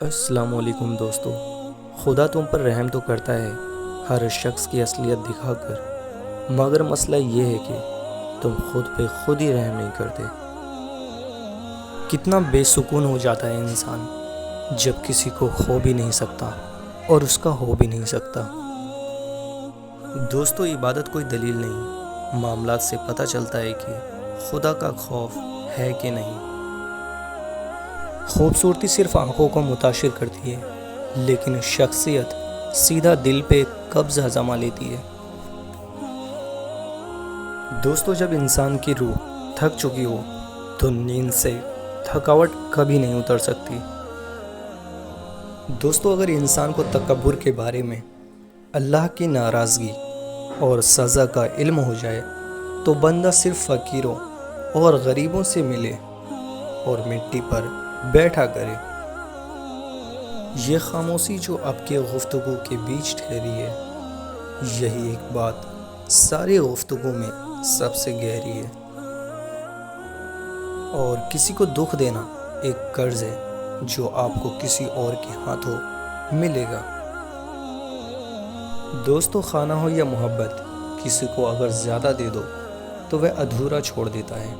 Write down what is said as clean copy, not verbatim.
السلام علیکم دوستو، خدا تم پر رحم تو کرتا ہے ہر شخص کی اصلیت دکھا کر، مگر مسئلہ یہ ہے کہ تم خود پہ خود ہی رحم نہیں کرتے۔ کتنا بے سکون ہو جاتا ہے انسان جب کسی کو کھو بھی نہیں سکتا اور اس کا ہو بھی نہیں سکتا۔ دوستو، عبادت کوئی دلیل نہیں، معاملات سے پتہ چلتا ہے کہ خدا کا خوف ہے کہ نہیں۔ خوبصورتی صرف آنکھوں کو متاثر کرتی ہے، لیکن شخصیت سیدھا دل پہ قبضہ جما لیتی ہے۔ دوستو، جب انسان کی روح تھک چکی ہو تو نیند سے تھکاوٹ کبھی نہیں اتر سکتی۔ دوستو، اگر انسان کو تکبر کے بارے میں، اللہ کی ناراضگی اور سزا کا علم ہو جائے تو بندہ صرف فقیروں اور غریبوں سے ملے اور مٹی پر بیٹھا کرے۔ یہ خاموشی جو اب کے گفتگو کے بیچ ٹھہری ہے، یہی ایک بات ساری گفتگو میں سب سے گہری ہے۔ اور کسی کو دکھ دینا ایک قرض ہے جو آپ کو کسی اور کے ہاتھوں ملے گا۔ دوستو، کھانا ہو یا محبت، کسی کو اگر زیادہ دے دو تو وہ ادھورا چھوڑ دیتا ہے۔